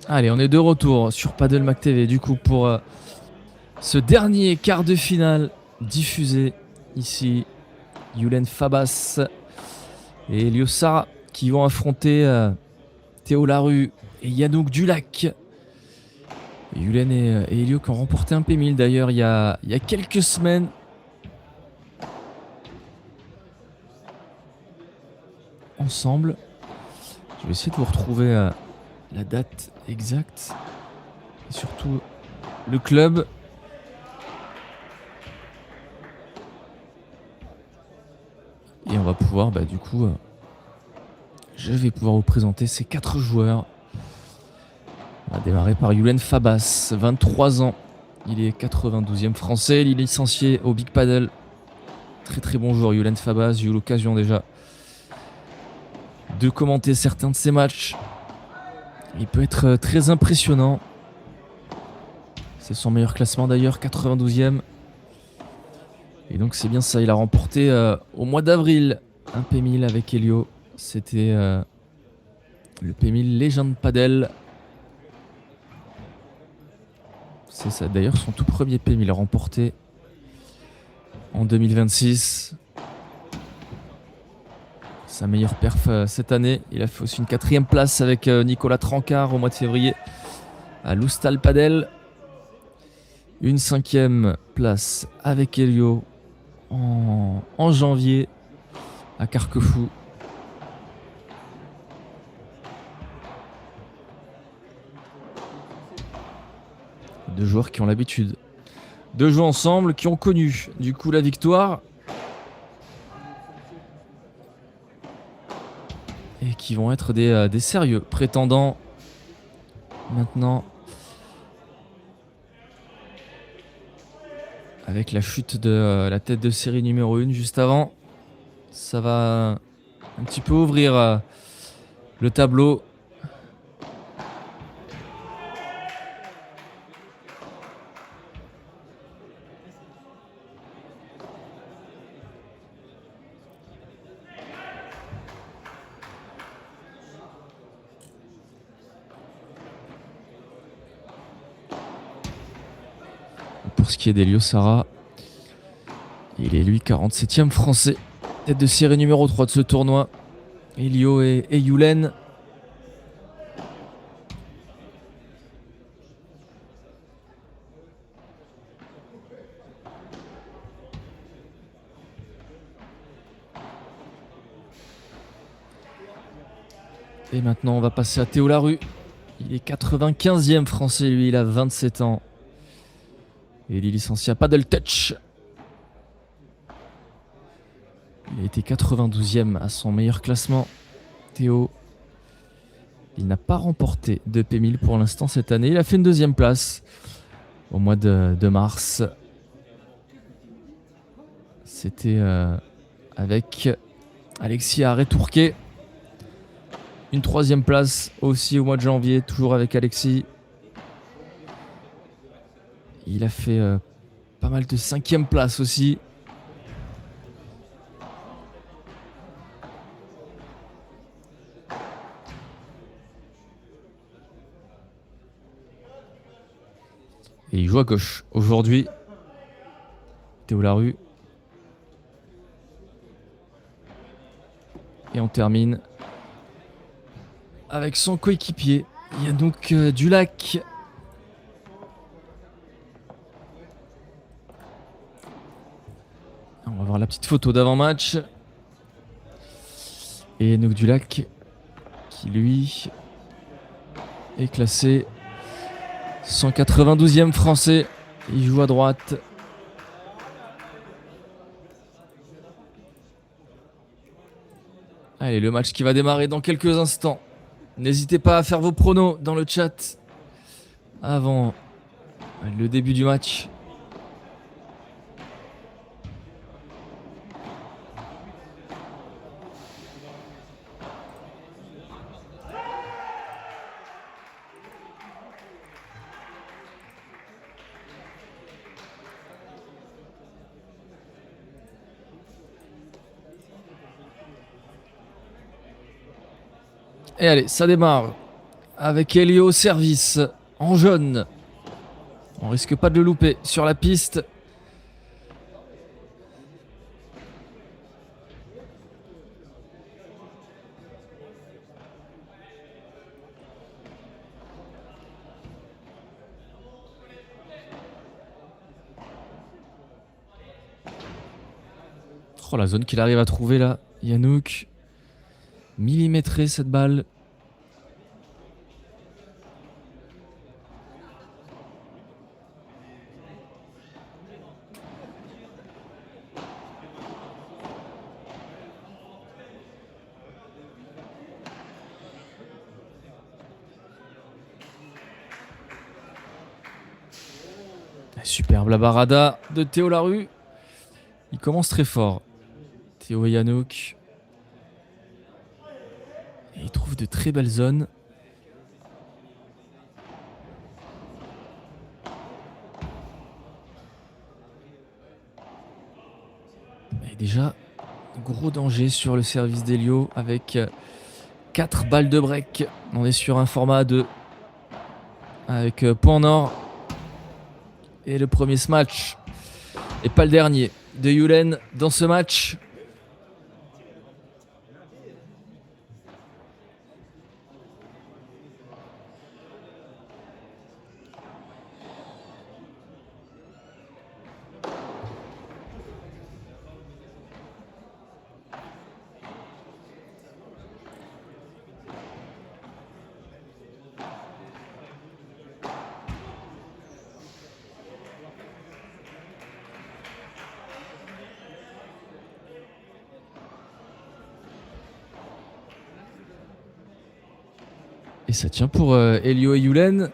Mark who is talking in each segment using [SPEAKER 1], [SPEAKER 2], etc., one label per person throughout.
[SPEAKER 1] Allez, on est de retour sur Paddle Mac TV du coup pour ce dernier quart de finale diffusé ici. Yulen Fabas et Elio Sara qui vont affronter Théo Larue et Yanouk Dulac. Yulen et Elio qui ont remporté un P1000 d'ailleurs il y a quelques semaines. Ensemble. Je vais essayer de vous retrouver la date exacte. Et surtout le club. Et on va pouvoir, du coup, je vais pouvoir vous présenter ces 4 joueurs. On va démarrer par Yulen Fabas, 23 ans. Il est 92e français, il est licencié au Big Paddle. Très très bon joueur Yulen Fabas, j'ai eu l'occasion déjà de commenter certains de ses matchs. Il peut être très impressionnant. C'est son meilleur classement d'ailleurs, 92e. Et donc c'est bien ça, il a remporté au mois d'avril un P1000 avec Elio. C'était le P1000 Legend Paddle. C'est ça d'ailleurs son tout premier P1000 remporté en 2026. Sa meilleure perf cette année. Il a fait aussi une 4e place avec Nicolas Trancard au mois de février à Loustal Paddle. Une 5e place avec Elio en janvier à Carquefou. Deux joueurs qui ont l'habitude de jouer ensemble, qui ont connu du coup la victoire et qui vont être des sérieux prétendants maintenant avec la chute de la tête de série numéro 1 juste avant. Ça va un petit peu ouvrir le tableau. Pour ce qui est d'Elio Sara, il est lui 47e français, tête de série numéro 3 de ce tournoi. Elio et Yulen. Et maintenant on va passer à Théo Larue. Il est 95e français, lui, il a 27 ans. Et il est licencié à Paddle Touch. Il a été 92e à son meilleur classement. Théo, il n'a pas remporté de P1000 pour l'instant cette année. Il a fait une 2e place au mois de mars. C'était avec Alexis Arrêt-Tourquet. Une 3e place aussi au mois de janvier, toujours avec Alexis. Il a fait pas mal de 5e place aussi. Et il joue à gauche aujourd'hui. Théo Larue. Et on termine avec son coéquipier. Il y a donc Dulac. On va voir la petite photo d'avant-match. Et Yanouk Dulac qui lui est classé 192e français. Il joue à droite. Allez, le match qui va démarrer dans quelques instants. N'hésitez pas à faire vos pronos dans le chat avant le début du match. Et allez, ça démarre. avec Elio au service en jaune. On risque pas de le louper sur la piste. Oh, la zone qu'il arrive à trouver là, Yanouk. Millimétré cette balle. Superbe la barada de Théo Larue. Il commence très fort. Théo et Yanouk. Et il trouve de très belles zones. Et déjà, gros danger sur le service d'Elio avec 4 balles de break. On est sur un format 2 avec point nord. Et le premier smash, et pas le dernier, de Yulen dans ce match. Et ça tient pour Elio et Yulen.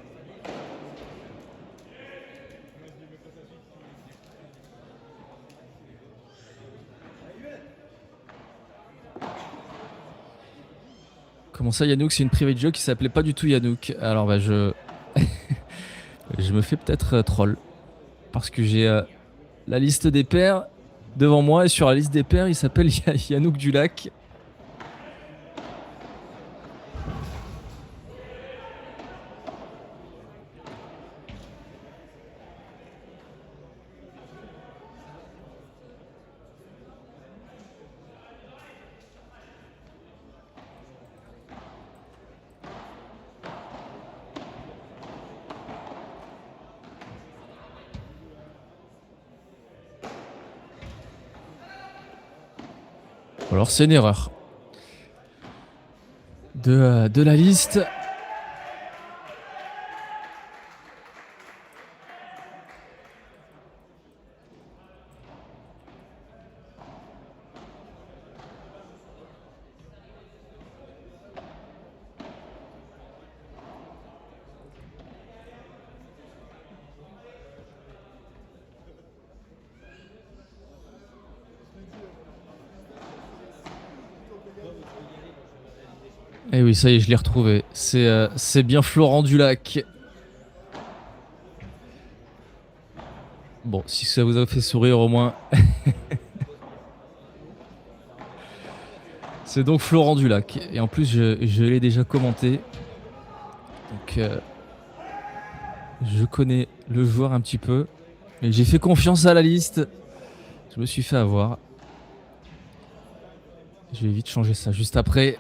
[SPEAKER 1] Comment ça, Yanouk? C'est une private joke qui s'appelait pas du tout Yanouk. Alors bah je me fais peut-être troll. Parce que j'ai la liste des pairs devant moi. Et sur la liste des pairs, il s'appelle Yanouk Dulac. Alors c'est une erreur de la liste. Et oui, ça y est, je l'ai retrouvé. C'est bien Florent Dulac. Bon, si ça vous a fait sourire au moins. C'est donc Florent Dulac. Et en plus, je l'ai déjà commenté. Donc, je connais le joueur un petit peu. Et j'ai fait confiance à la liste. Je me suis fait avoir. Je vais vite changer ça juste après.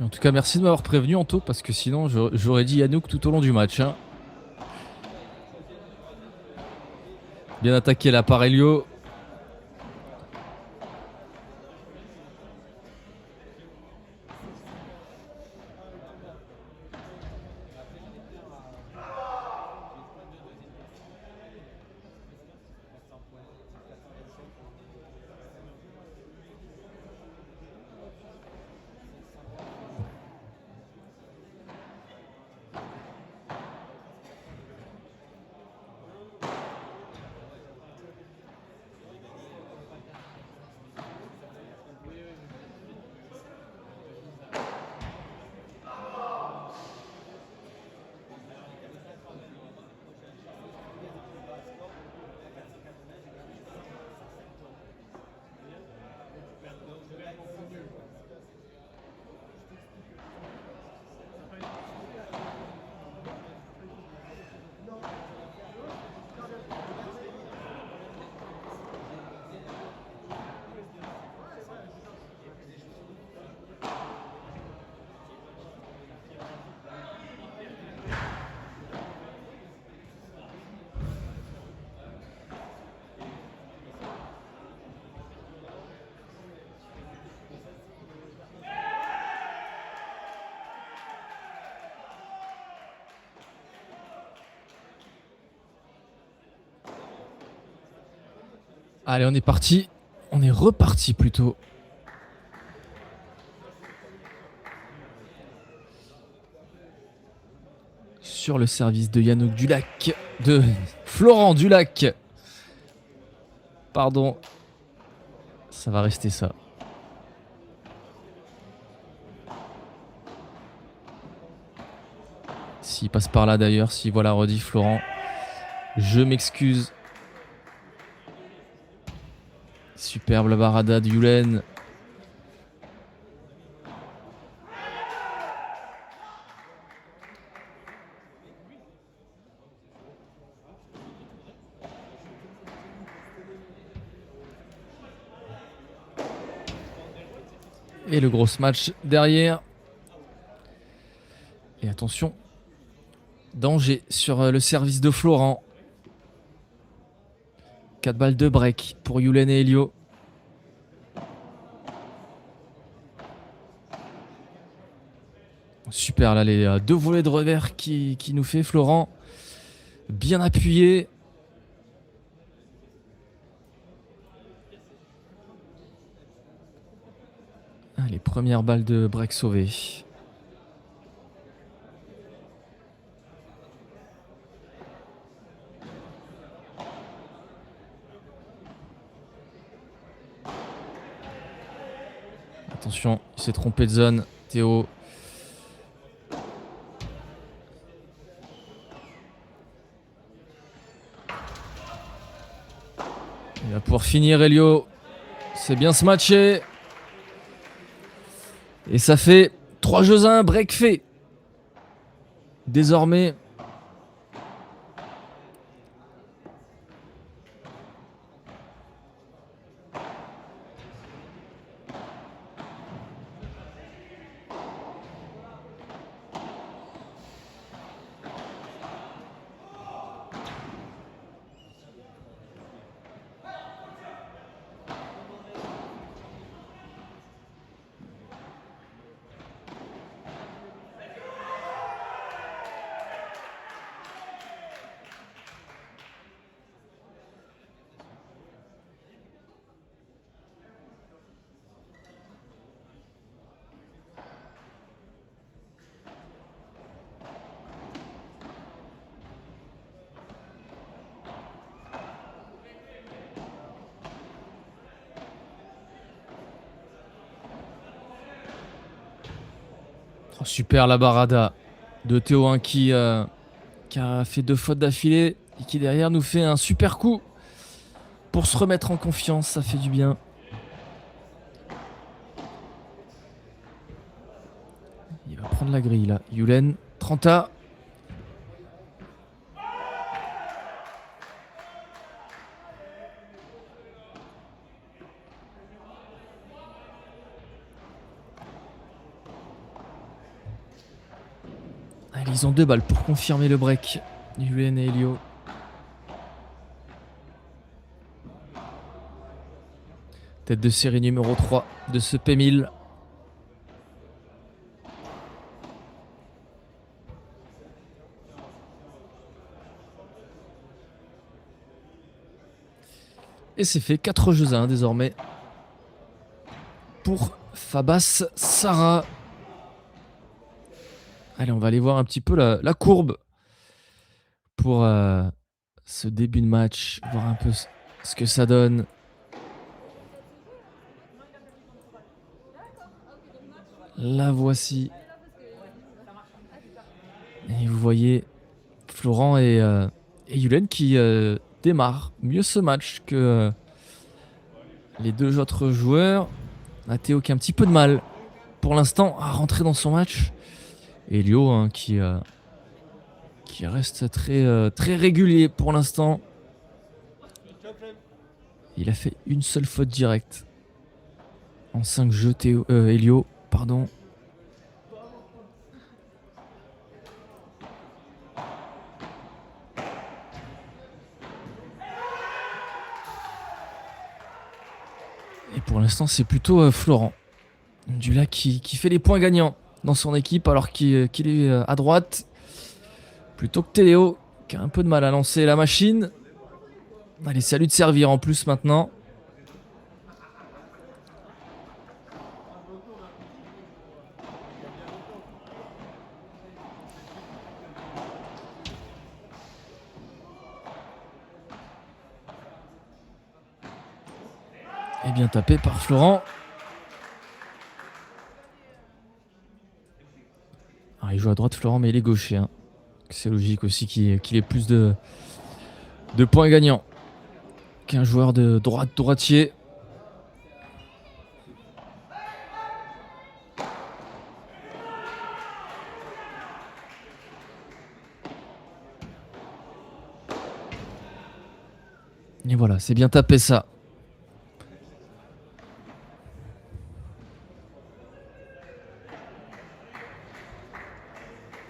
[SPEAKER 1] En tout cas, merci de m'avoir prévenu, Anto, parce que sinon, j'aurais dit Yanouk tout au long du match. Hein. Bien attaqué là par Elio. Allez, on est parti. On est reparti plutôt. Sur le service de Yannouk Dulac. De Florent Dulac. Pardon. Ça va rester ça. S'il passe par là d'ailleurs, s'il voit la rediff Florent, je m'excuse. Superbe la barada de Yulen. Et le gros match derrière. Et attention, danger sur le service de Florent. 4 balles de break pour Yulen et Elio. Super là, les 2 volets de revers qui nous fait Florent. Bien appuyé. Les premières balles de break sauvées. Attention, il s'est trompé de zone. Théo. Il va pouvoir finir Elio. C'est bien se matcher. Et ça fait 3 jeux à 1, break fait. Désormais. Oh, super la barada de Théo hein, qui a fait 2 fautes d'affilée et qui derrière nous fait un super coup pour se remettre en confiance. Ça fait du bien. Il va prendre la grille là. Yulen, 30A. Allez, ils ont 2 balles pour confirmer le break. Yulen et Elio. Tête de série numéro 3 de ce P1000. Et c'est fait 4 jeux à 1 désormais pour Fabas Sarah. Allez, on va aller voir un petit peu la courbe pour ce début de match. Voir un peu ce que ça donne. La voici. Et vous voyez Florent et Yulen qui démarrent mieux ce match que les 2 autres joueurs. Théo qui a un petit peu de mal pour l'instant à rentrer dans son match. Et Elio hein, qui reste très régulier pour l'instant. Il a fait une seule faute directe en 5 jeux. Elio, pardon. Et pour l'instant, c'est plutôt Florent Dulac qui fait les points gagnants dans son équipe alors qu'il est à droite. Plutôt que Théo qui a un peu de mal à lancer la machine. Allez, salut de servir en plus maintenant. Et bien tapé par Florent. Alors, il joue à droite Florent, mais il est gaucher. Hein. C'est logique aussi qu'il ait plus de points gagnants qu'un joueur de droitier. Et voilà, c'est bien tapé ça.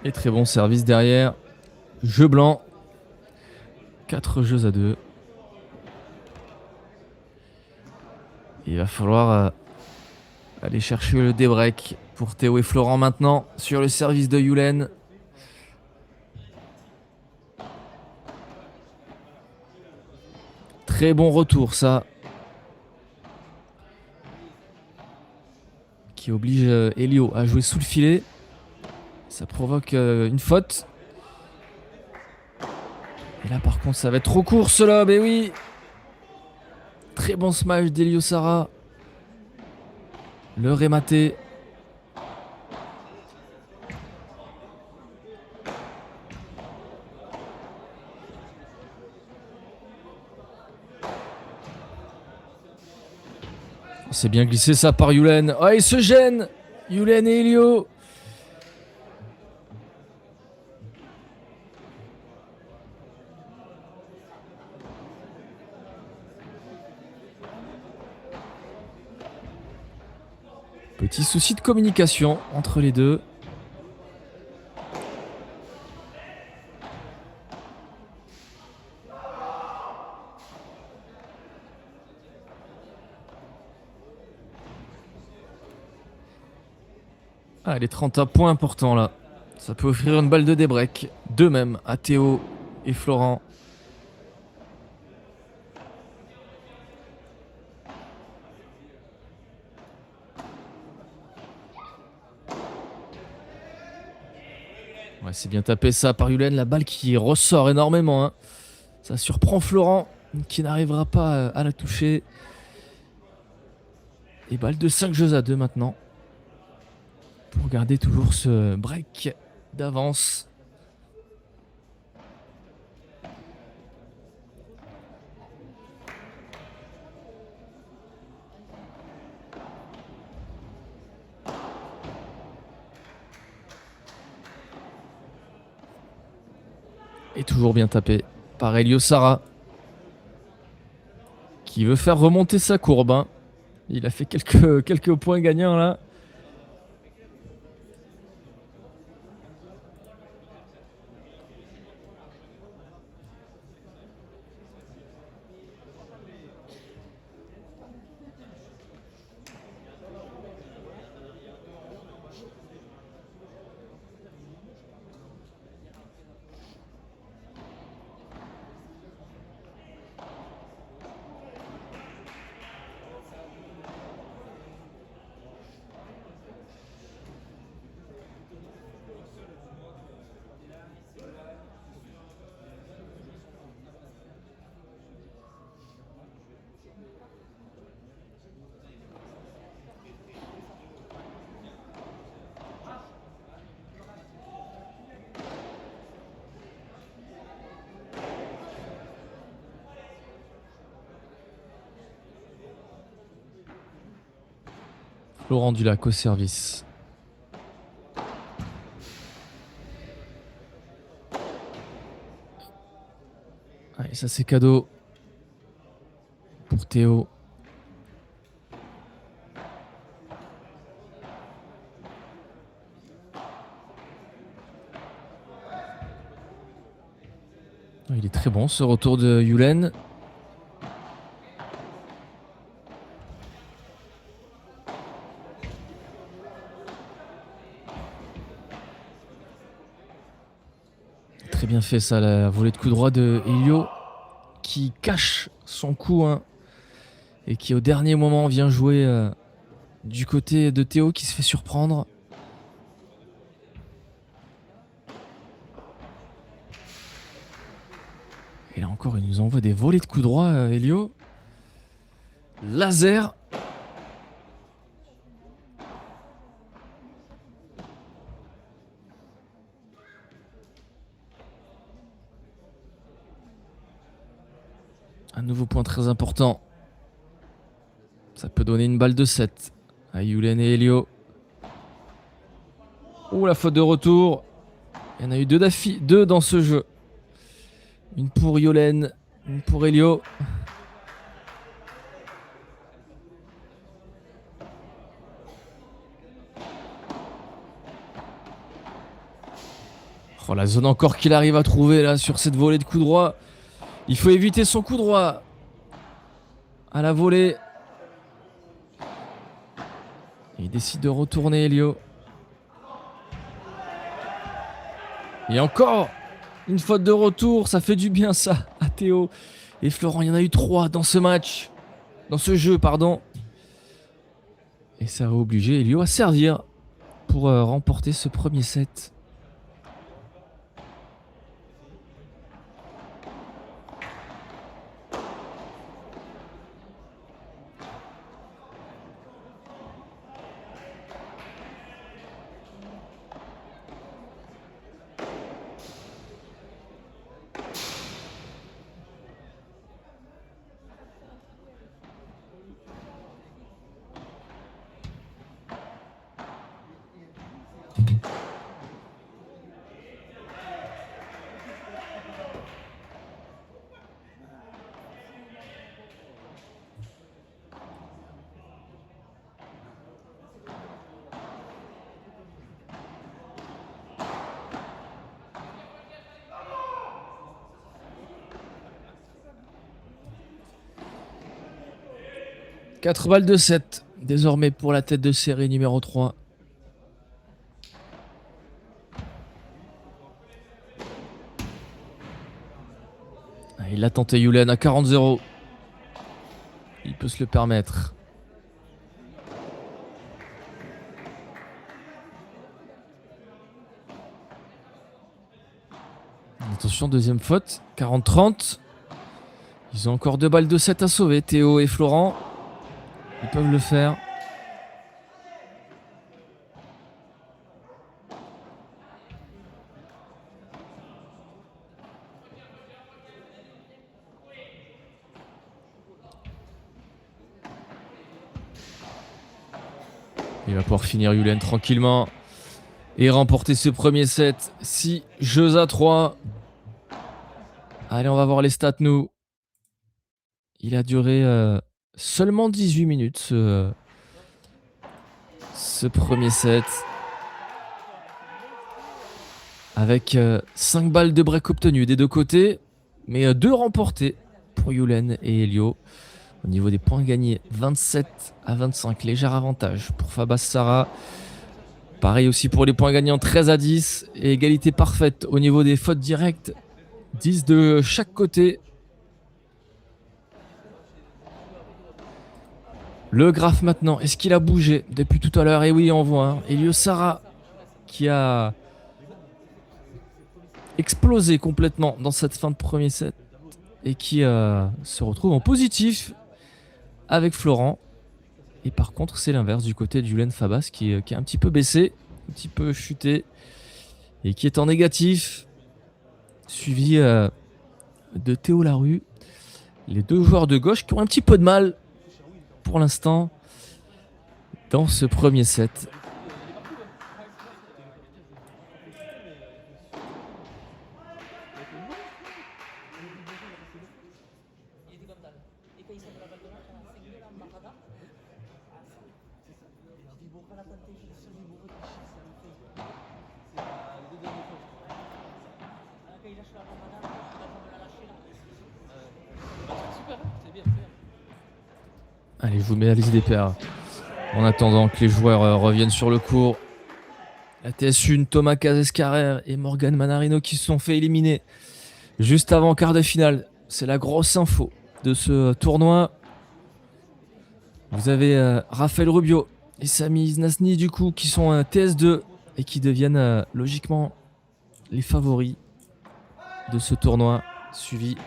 [SPEAKER 1] Et très bon service derrière. Jeu blanc. 4 jeux à 2. Il va falloir aller chercher le débreak pour Théo et Florent maintenant sur le service de Yulen. Très bon retour ça. Qui oblige Elio à jouer sous le filet. Ça provoque une faute. Et là par contre ça va être trop court ce lob, et oui. Très bon smash d'Elio Sara. Le rématé. C'est bien glissé ça par Yulen. Oh, il se gêne. Yulen et Elio. Petit souci de communication entre les deux. Ah, les 31 points importants là. Ça peut offrir une balle de débreak. Deux même à Théo et Florent. Ouais, c'est bien tapé ça par Yulen. La balle qui ressort énormément. Hein. Ça surprend Florent qui n'arrivera pas à la toucher. Et balle de 5 jeux à 2 maintenant. Pour garder toujours ce break d'avance. Et toujours bien tapé par Elio Sara. Qui veut faire remonter sa courbe. Hein. Il a fait quelques points gagnants là. Laurent Dulac au service. Allez, ça c'est cadeau pour Théo. Il est très bon ce retour de Yulen. Très bien fait ça, la volée de coup droit de Elio qui cache son coup, hein, et qui au dernier moment vient jouer du côté de Théo qui se fait surprendre. Et là encore, il nous envoie des volées de coups droits, Elio. Laser. Un nouveau point très important. Ça peut donner une balle de 7 à Yulen et Elio. Oh, la faute de retour. Il y en a eu deux dans ce jeu. Une pour Yulen, une pour Elio. Oh, la zone encore qu'il arrive à trouver là sur cette volée de coup droit. Il faut éviter son coup droit à la volée. Il décide de retourner, Elio. Et encore une faute de retour. Ça fait du bien ça à Théo et Florent. Il y en a eu 3 dans ce match. Dans ce jeu, pardon. Et ça va obliger Elio à servir pour remporter ce premier set. « 4 balles de 7 désormais pour la tête de série numéro 3. Il a tenté Yulen à 40-0. Il peut se le permettre. Attention, deuxième faute. 40-30. Ils ont encore 2 balles de 7 à sauver. Théo et Florent. Ils peuvent le faire. Il va pouvoir finir Yulen tranquillement et remporter ce premier set. 6 jeux à 3. Allez, on va voir les stats, nous. Il a duré seulement 18 minutes, ce premier set. Avec 5 balles de break obtenues des deux côtés, mais 2 remportés pour Yulen et Elio. Au niveau des points gagnés, 27-25, léger avantage pour Fabas Sara. Pareil aussi pour les points gagnants, 13-10, et égalité parfaite au niveau des fautes directes, 10 de chaque côté. Le graphe maintenant, est-ce qu'il a bougé depuis tout à l'heure? Et oui, on voit Elio Sara qui a explosé complètement dans cette fin de premier set et qui se retrouve en positif avec Florent. Et par contre, c'est l'inverse du côté de Yulen Fabas qui a un petit peu baissé, un petit peu chuté et qui est en négatif, suivi de Théo Larue. Les deux joueurs de gauche qui ont un petit peu de mal pour l'instant dans ce premier set. Allez, je vous mets la liste des paires en attendant que les joueurs reviennent sur le court. La TS1, Thomas Casescarer et Morgan Manarino qui se sont fait éliminer juste avant quart de finale c'est la grosse info de ce tournoi. Vous avez Raphaël Rubio et Sami Nasni du coup qui sont TS2 et qui deviennent logiquement les favoris de ce tournoi, suivi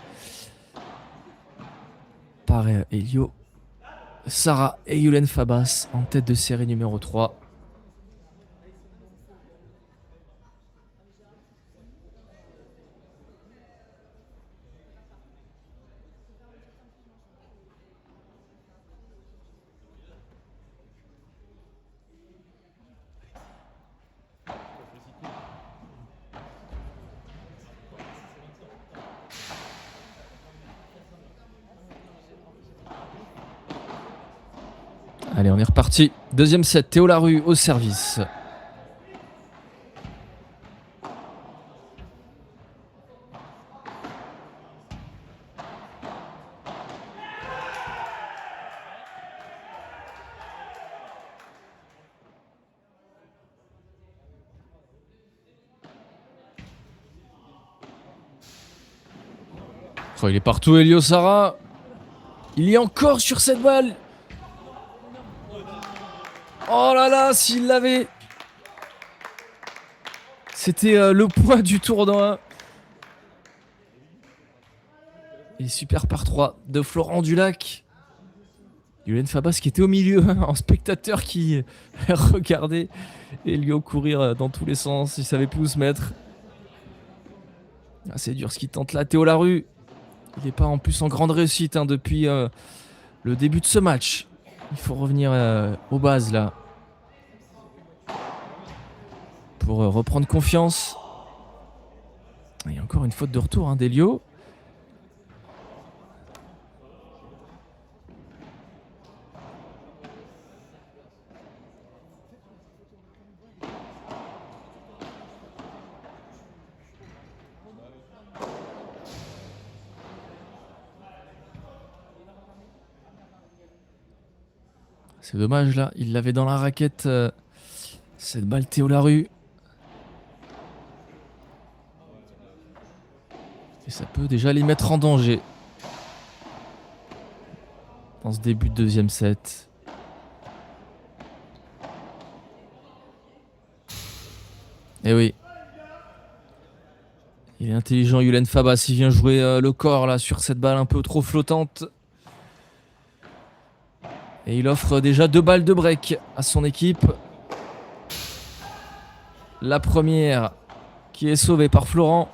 [SPEAKER 1] par Elio Sara et Yulen Fabas en tête de série numéro 3. Allez, on est reparti. Deuxième set, Théo Larue au service. Oh, il est partout, Elio Sara. Il y est encore sur cette balle. Oh là là, s'il l'avait. C'était le point du tournoi. Et super par 3 de Florent Dulac. Yulen Fabas qui était au milieu, en spectateur qui regardait Elio courir dans tous les sens. Il savait plus où se mettre. Ah, c'est dur ce qu'il tente là, Théo Larue. Il n'est pas en plus en grande réussite depuis le début de ce match. Il faut revenir aux bases là. Pour reprendre confiance. Il y a encore une faute de retour d'Elio. C'est dommage là, il l'avait dans la raquette, cette balle Théo Larue. Et ça peut déjà les mettre en danger. Dans ce début de deuxième set. Eh oui. Il est intelligent Yulen Fabas, il vient jouer le corps là sur cette balle un peu trop flottante. Et il offre déjà 2 balles de break à son équipe. La première qui est sauvée par Florent.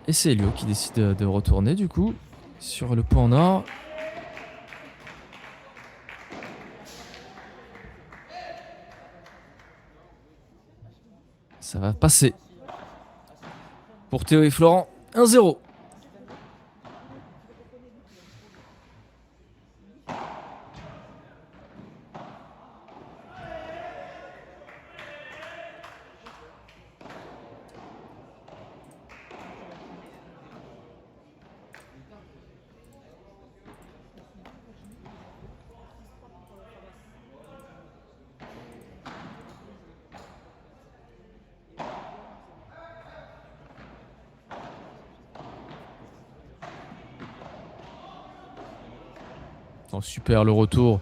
[SPEAKER 1] Et c'est Elio qui décide de retourner du coup sur le point nord. Ça va passer. Pour Théo et Florent, 1-0. Oh, super le retour.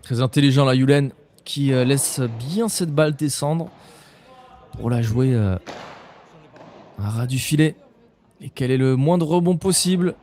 [SPEAKER 1] Très intelligent la Yulen qui laisse bien cette balle descendre pour la jouer à ras du filet et qu'elle ait le moins de rebond possible.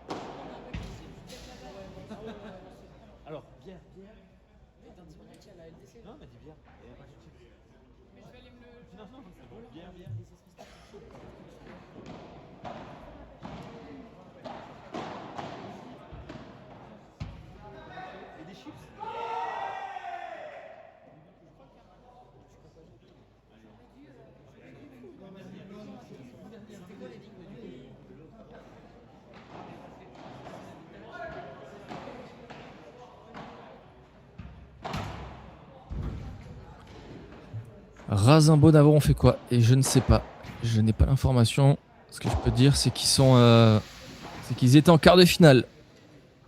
[SPEAKER 1] Razin-Bonavaro, on fait quoi? Et je ne sais pas. Je n'ai pas l'information. Ce que je peux dire, c'est c'est qu'ils étaient en quart de finale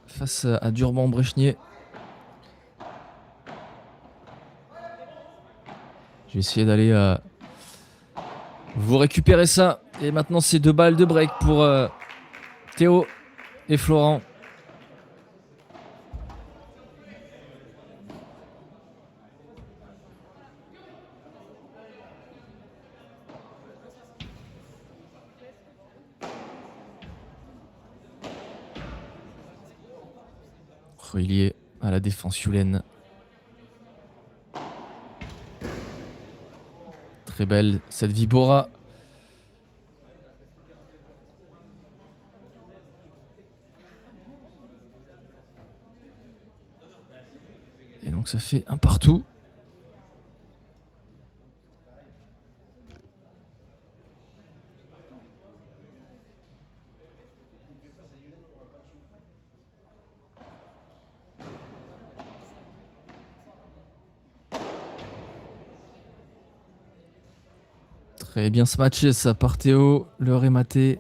[SPEAKER 1] face à Durban-Brechnier. Je vais essayer d'aller vous récupérer ça. Et maintenant, c'est 2 balles de break pour Théo et Florent. Relié à la défense Yulen. Très belle cette Vibora. Et donc ça fait un partout. Très bien ce match, ça par Théo. L'heure est matée.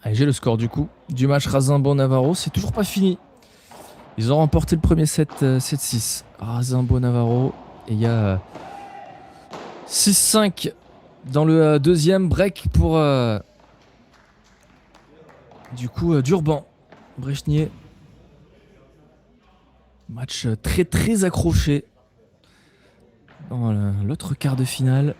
[SPEAKER 1] Allez, j'ai le score du coup du match Razin-Bonavaro. C'est toujours pas fini. Ils ont remporté le premier set 7-6. Razin-Bonavaro. Et il y a 6-5 dans le deuxième break pour du coup Durban. Brechnier. Match très très accroché dans l'autre quart de finale.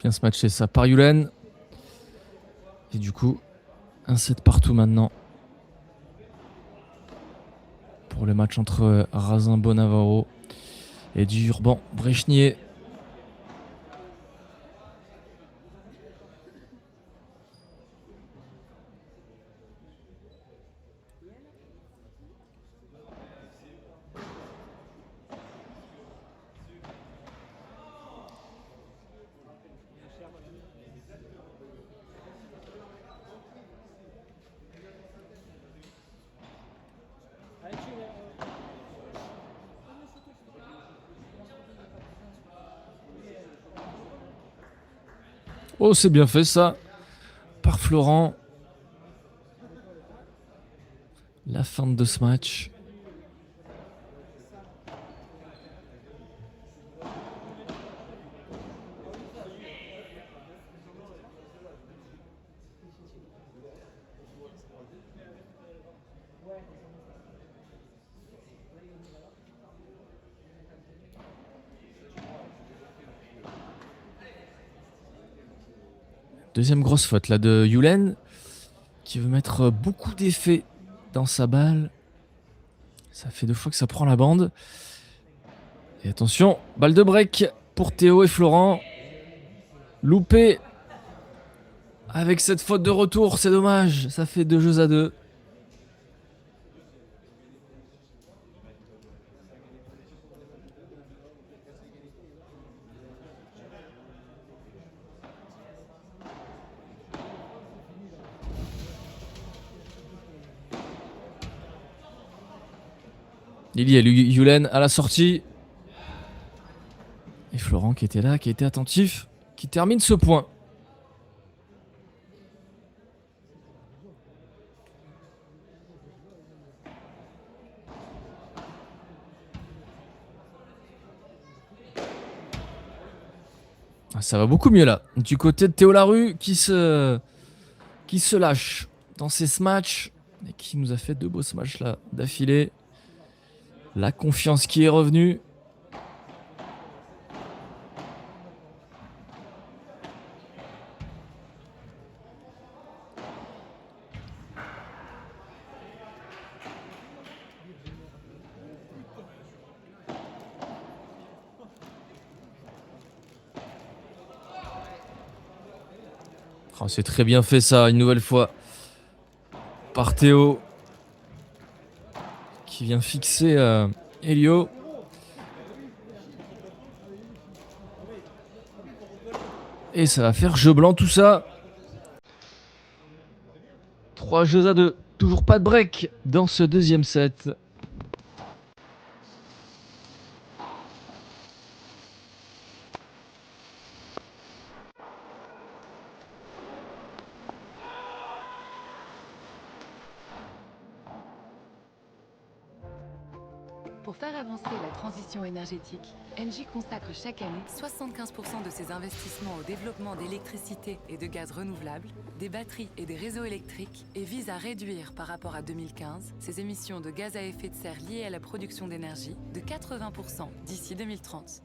[SPEAKER 1] Bien se matcher ça par Yulen. Et du coup, un set partout maintenant. Pour le match entre Razin-Bonavaro et Durban-Brechnier. Oh, c'est bien fait ça. Par Florent. La fin de ce match. Deuxième grosse faute là de Yulen qui veut mettre beaucoup d'effets dans sa balle. Ça fait 2 fois que ça prend la bande. Et attention, balle de break pour Théo et Florent. Loupé avec cette faute de retour, c'est dommage. Ça fait 2 jeux à 2. Il y a Yulen à la sortie. Et Florent qui était là, qui était attentif, qui termine ce point. Ça va beaucoup mieux là. Du côté de Théo Larue qui se lâche dans ces matchs et qui nous a fait 2 beaux matchs là d'affilée. La confiance qui est revenue. Oh, c'est très bien fait ça, une nouvelle fois, par Théo, qui vient fixer Elio. Et ça va faire jeu blanc tout ça. 3 jeux à 2. Toujours pas de break dans ce deuxième set.
[SPEAKER 2] Pour faire avancer la transition énergétique, Engie consacre chaque année 75% de ses investissements au développement d'électricité et de gaz renouvelables, des batteries et des réseaux électriques et vise à réduire par rapport à 2015 ses émissions de gaz à effet de serre liées à la production d'énergie de 80% d'ici 2030.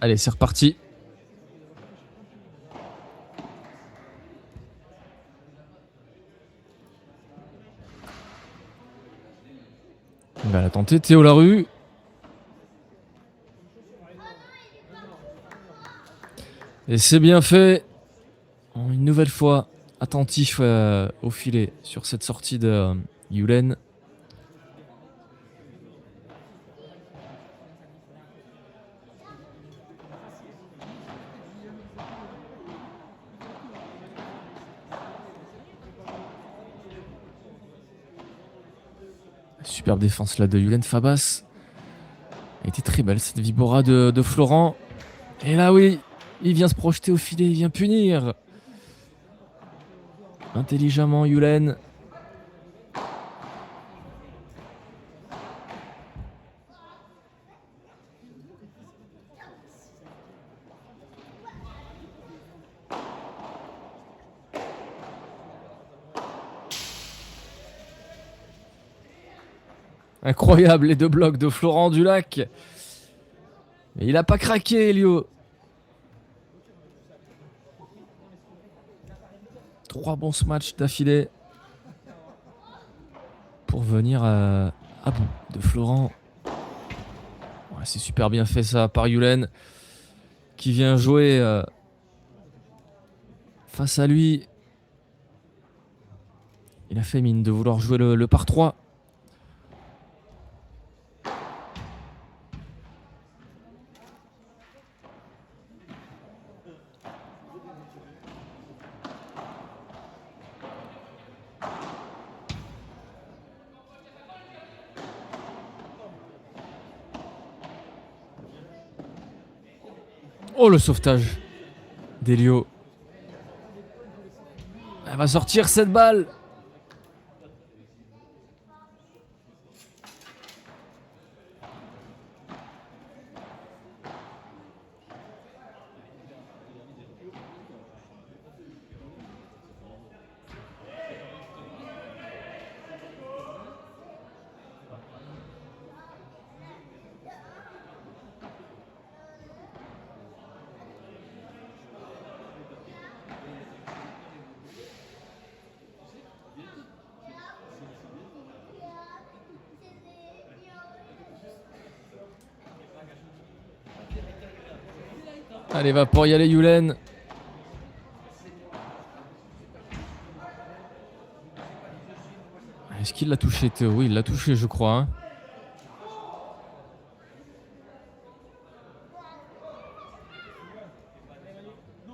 [SPEAKER 1] Allez, c'est reparti. Il va la tenter, Théo Larue. Et c'est bien fait. Une nouvelle fois, attentif au filet sur cette sortie de Yulen. Superbe défense là de Yulen Fabas. Elle était très belle cette Vibora de Florent. Et là oui, il vient se projeter au filet, il vient punir. Intelligemment Yulen. Incroyable les 2 blocs de Florent Dulac. Mais il a pas craqué, Elio. 3 bons matchs d'affilée pour venir à bout de Florent. Ouais, c'est super bien fait ça par Yulen qui vient jouer face à lui. Il a fait mine de vouloir jouer le par 3. Oh le sauvetage d'Elio. Elle va sortir cette balle. Allez, va pour y aller Yulen. Est-ce qu'il l'a touché Théo? Oui, il l'a touché je crois. Hein.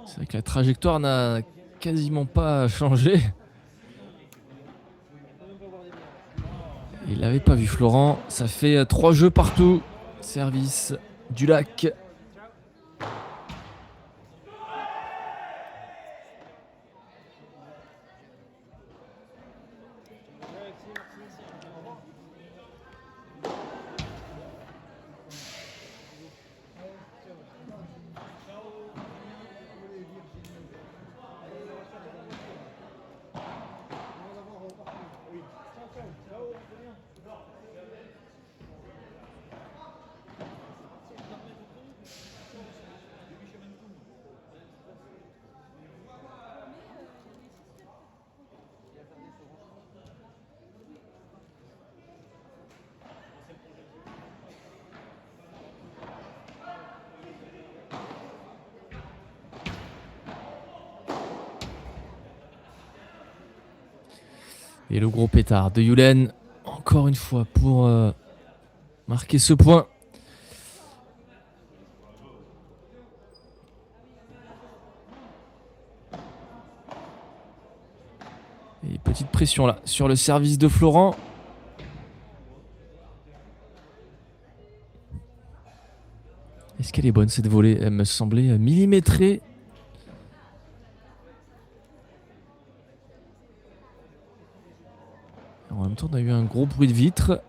[SPEAKER 1] C'est vrai que la trajectoire n'a quasiment pas changé. Il l'avait pas vu Florent. Ça fait 3 jeux partout. Service du Lac. Et le gros pétard de Yulen, encore une fois, pour marquer ce point. Et petite pression là, sur le service de Florent. Est-ce qu'elle est bonne cette volée? Elle me semblait millimétrée. En même temps, on a eu un gros bruit de vitre.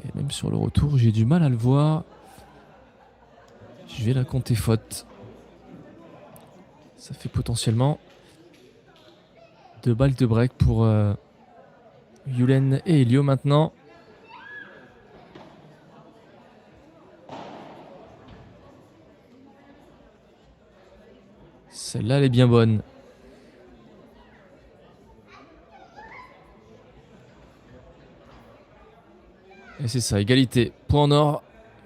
[SPEAKER 1] Et même sur le retour, j'ai du mal à le voir. Je vais la compter faute. Ça fait potentiellement 2 balles de break pour Yulen et Elio maintenant. Celle-là, elle est bien bonne. Et c'est ça, égalité. Point en or.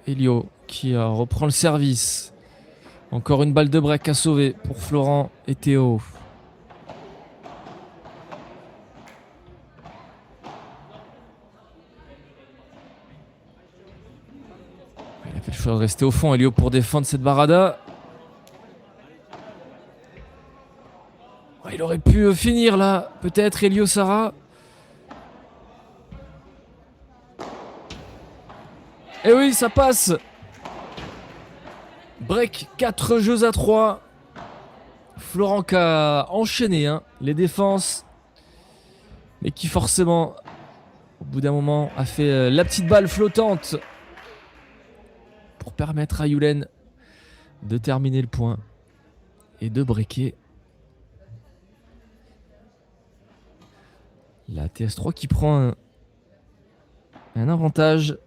[SPEAKER 1] Elio qui reprend le service. Encore une balle de break à sauver pour Florent et Théo. Il a fait le choix de rester au fond, Elio, pour défendre cette barada. Il aurait pu finir là, peut-être Elio Sarah. Et oui, ça passe. Break, 4 jeux à 3. Florent qui a enchaîné les défenses. Mais qui forcément, au bout d'un moment, a fait la petite balle flottante. Pour permettre à Yulen de terminer le point. Et de breaker. La TS3 qui prend un avantage.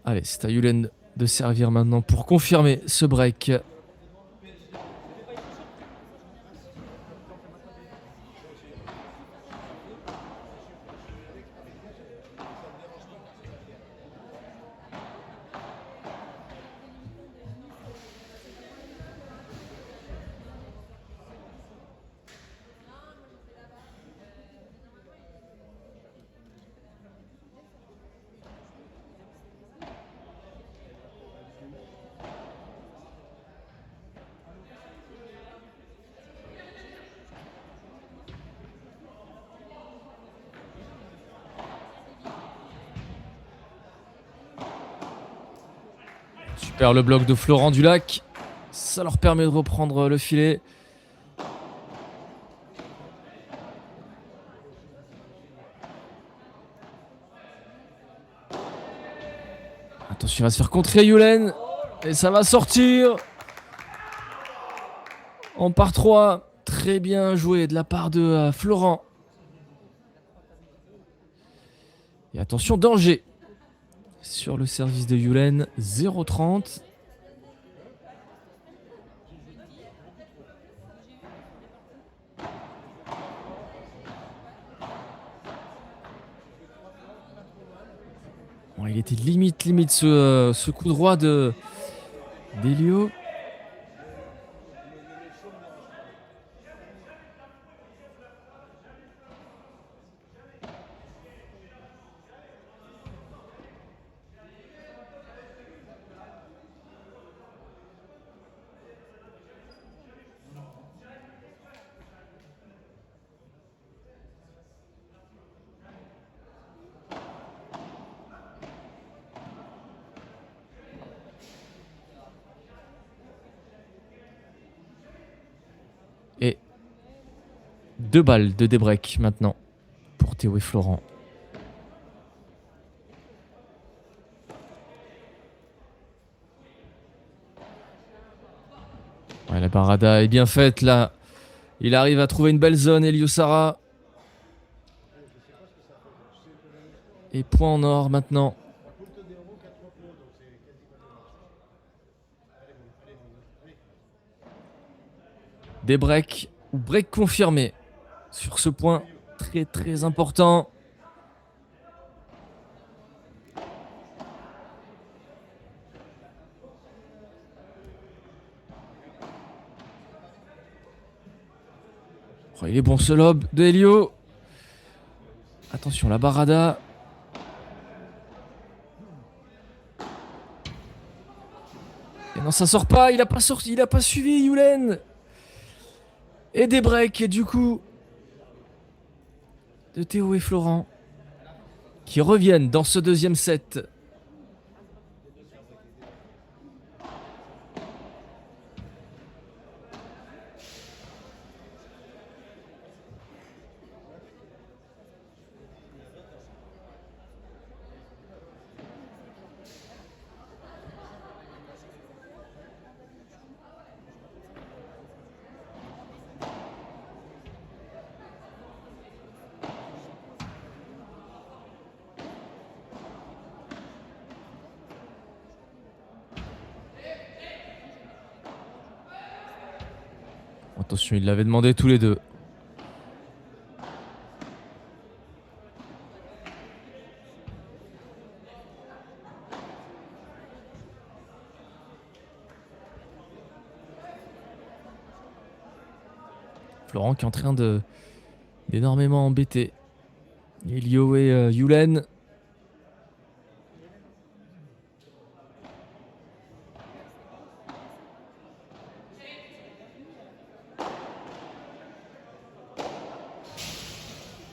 [SPEAKER 1] Allez, c'est à Yulen de servir maintenant pour confirmer ce break. Super le bloc de Florent Dulac. Ça leur permet de reprendre le filet. Attention, il va se faire contrer Yulen. Et ça va sortir. On part 3. Très bien joué de la part de Florent. Et attention, danger. Sur le service de Yulen, 0,30. Bon, il était limite ce coup droit d'Elio. Et 2 balles de débreak maintenant pour Théo et Florent. Ouais, la parada est bien faite là. Il arrive à trouver une belle zone, Elio Sara. Et point en or maintenant. Des breaks ou break confirmé sur ce point très très important. Oh, il est bon ce lob de Elio. Attention la barada. Et non, ça sort pas, il a pas sorti, il a pas suivi Yulen. Et des breaks, et du coup, de Théo et Florent, qui reviennent dans ce deuxième set. Attention, ils l'avaient demandé tous les deux. Florent qui est en train d'énormément embêter Elio et Yulen.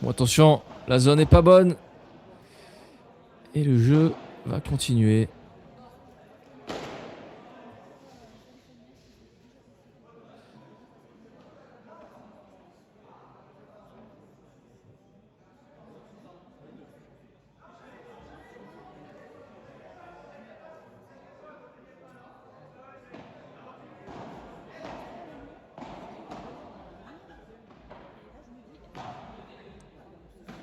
[SPEAKER 1] Bon, attention, la zone n'est pas bonne. Et le jeu va continuer.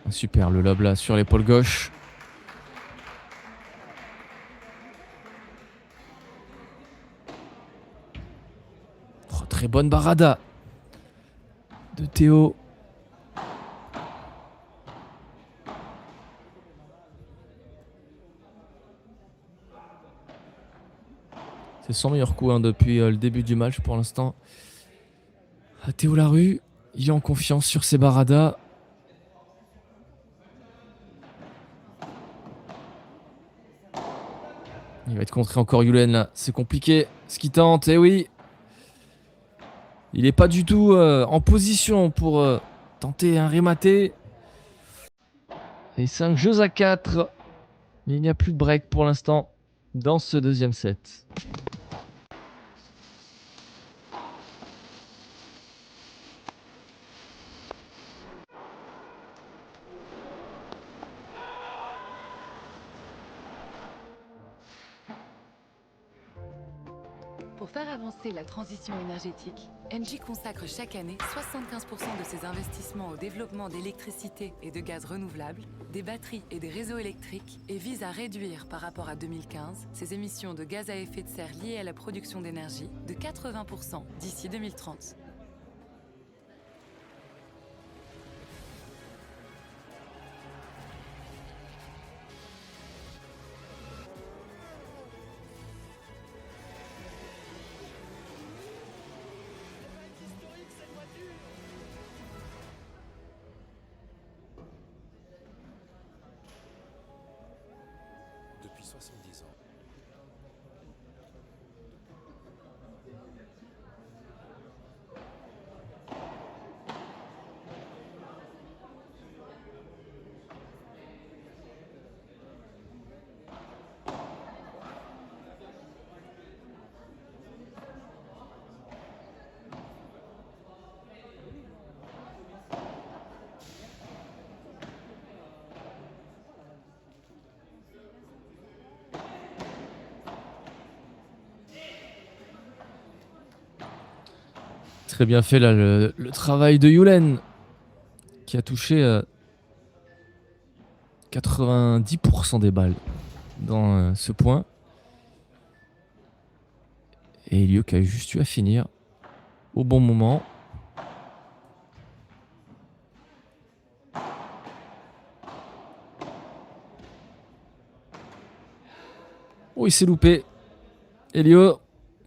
[SPEAKER 1] Super le lob là sur l'épaule gauche. Très bonne barada de Théo. C'est son meilleur coup depuis le début du match pour l'instant. Théo Larue, il est en confiance sur ses baradas. Il va être contré encore Yulen là. C'est compliqué ce qu'il tente. Et oui. Il n'est pas du tout en position pour tenter un rematé. Et 5 jeux à 4. Il n'y a plus de break pour l'instant dans ce deuxième set.
[SPEAKER 2] Pour faire avancer la transition énergétique, Engie consacre chaque année 75% de ses investissements au développement d'électricité et de gaz renouvelables, des batteries et des réseaux électriques et vise à réduire par rapport à 2015 ses émissions de gaz à effet de serre liées à la production d'énergie de 80% d'ici 2030.
[SPEAKER 3] Depuis 70 ans.
[SPEAKER 1] Très bien fait là le travail de Yulen qui a touché 90% des balles dans ce point. Et Elio qui a juste eu à finir au bon moment. Oh, il s'est loupé. Elio,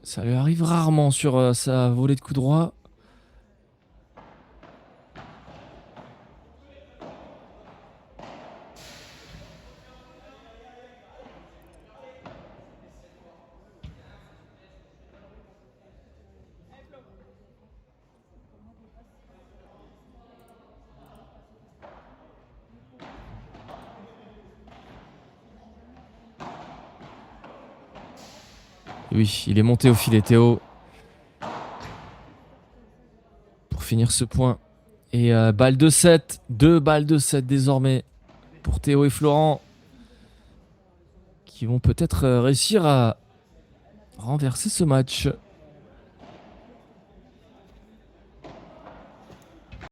[SPEAKER 1] ça lui arrive rarement sur sa volée de coup droit. Oui, il est monté au filet Théo pour finir ce point. Et balle de 7, 2 balles de 7 désormais pour Théo et Florent qui vont peut-être réussir à renverser ce match.